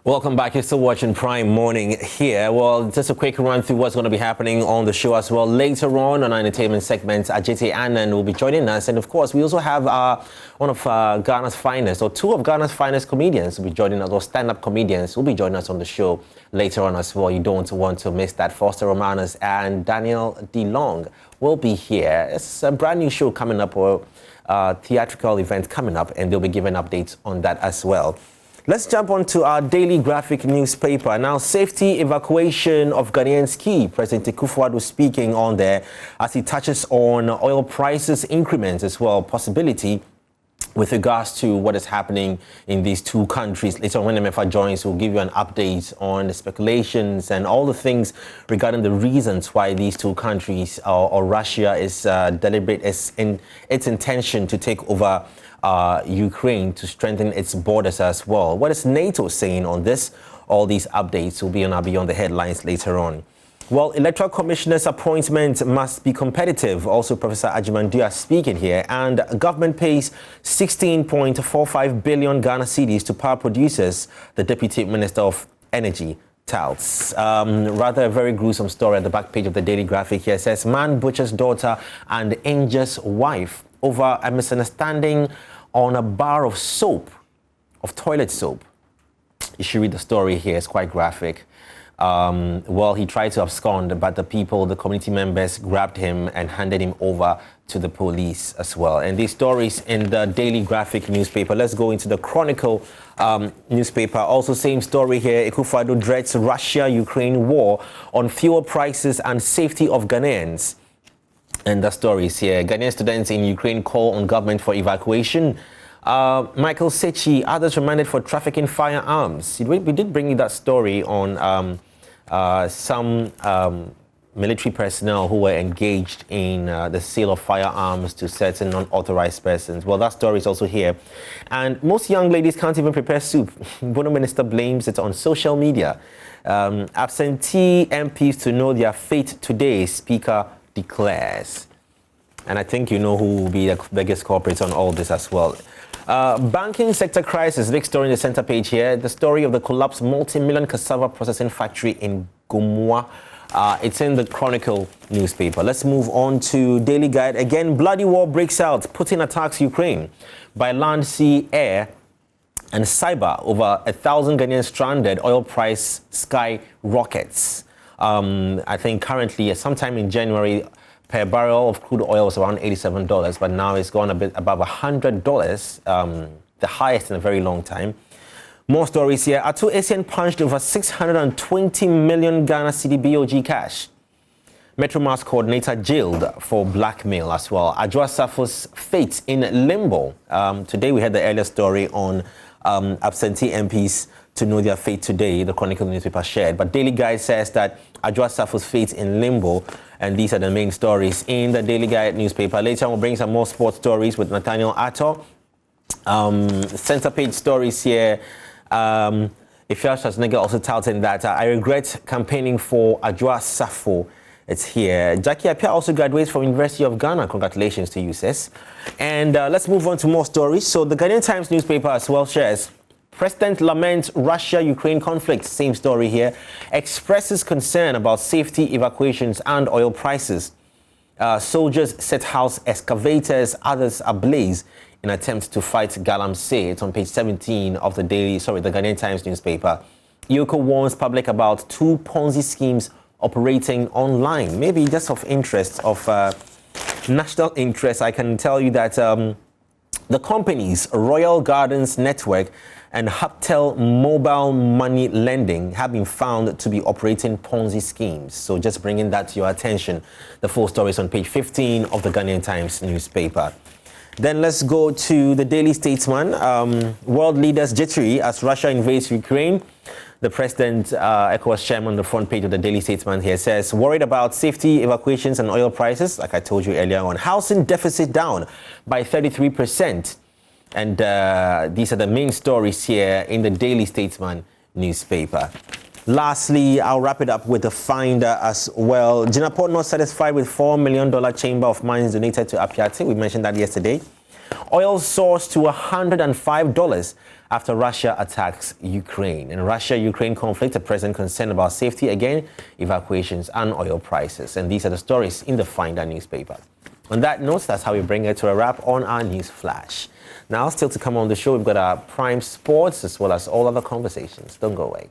Welcome back. You're still watching Prime Morning here. Well, just a quick run through what's going to be happening on the show as well. Later on our entertainment segment, Ajete Annan will be joining us. And of course, we also have one of Ghana's finest, or two of Ghana's finest comedians will be joining us, or stand-up comedians will be joining us on the show later on as well. You don't want to miss that. Foster Romanus and Daniel DeLong will be here. It's a brand new show coming up, or theatrical event coming up, and they'll be giving updates on that as well. Let's jump on to our daily graphic newspaper. Now, safety evacuation of Ghanaians key. President Akufo-Addo speaking on there as he touches on oil prices increments as well, possibility with regards to what is happening in these two countries. Later on, when MFA joins, we'll give you an update on the speculations and all the things regarding the reasons why these two countries or Russia is deliberate in its intention to take over Ukraine to strengthen its borders as well. What is NATO saying on this? All these updates will be on our Beyond the Headlines later on. Well, Electoral Commissioner's appointment must be competitive. Also, Professor Ajimandua speaking here. And government pays 16.45 billion Ghana cedis to power producers, the Deputy Minister of Energy touts. Rather a very gruesome story at the back page of the Daily Graphic here. It says, man butchers daughter and injures wife over a misunderstanding on a bar of soap, of toilet soap. You should read the story here. It's quite graphic. Well, he tried to abscond, but the community members grabbed him and handed him over to the police as well. And these stories in the Daily Graphic newspaper. Let's go into the Chronicle newspaper. Also, same story here. Akufo-Addo dreads Russia-Ukraine war on fuel prices and safety of Ghanaians. And the stories here. Ghanaian students in Ukraine call on government for evacuation. Michael Sechi, others remanded for trafficking firearms. We did bring you that story on some military personnel who were engaged in the sale of firearms to certain unauthorized persons. Well, that story is also here. And most young ladies can't even prepare soup. Bono Minister blames it on social media. Absentee MPs to know their fate today, Speaker declares. And I think you know who will be the biggest culprits on all this as well. Banking sector crisis, big story in the center page here. The story of the collapsed multi-million cassava processing factory in Gomua. It's in the Chronicle newspaper. Let's move on to Daily Guide. Again, bloody war breaks out. Putin attacks Ukraine by land, sea, air, and cyber. Over 1,000 Ghanaians stranded. Oil price skyrockets. I think currently, sometime in January, per barrel of crude oil was around $87, but now it's gone a bit above $100, the highest in a very long time. More stories here. Adwo Safo punched over 620 million Ghana cedi BOG cash. Metromass coordinator jailed for blackmail as well. Adwo Safo's fate in limbo. Today we had the earlier story on absentee MPs to know their fate today, the Chronicle newspaper shared. But Daily Guide says that Adwo Safo's fate in limbo, and these are the main stories in the Daily Guide newspaper. Later on, we'll bring some more sports stories with Nathaniel Atto. Center page stories here. Afia Schwarzenegger also touting that I regret campaigning for Adwo Safo. It's here. Jackie Apia also graduates from University of Ghana. Congratulations to you, sis. And let's move on to more stories. So the Ghanaian Times newspaper as well shares. President laments Russia-Ukraine conflict. Same story here. Expresses concern about safety evacuations and oil prices. Soldiers set house excavators, others ablaze in attempts to fight Galamsey. It's on page 17 of the Ghanaian Times newspaper. Yoko warns public about two Ponzi schemes operating online. Maybe just of interest, of national interest, I can tell you that the companies Royal Gardens Network and Hubtel Mobile Money Lending have been found to be operating Ponzi schemes. So just bringing that to your attention. The full story is on page 15 of the Ghanaian Times newspaper. Then let's go to the Daily Statesman. World leaders jittery as Russia invades Ukraine. The president, ECOWAS chairman on the front page of the Daily Statesman here says, worried about safety evacuations and oil prices, like I told you earlier on. Housing deficit down by 33%. And these are the main stories here in the Daily Statesman newspaper. Lastly, I'll wrap it up with the Finder as well. Jinaport not satisfied with $4 million chamber of mines donated to Apiati. We mentioned that yesterday. Oil soars to $105 after Russia attacks Ukraine. In Russia-Ukraine conflict, the president concerned about safety again, evacuations and oil prices. And these are the stories in the Finder newspaper. On that note, that's how we bring it to a wrap on our news flash. Now, still to come on the show, we've got our prime sports as well as all other conversations. Don't go away.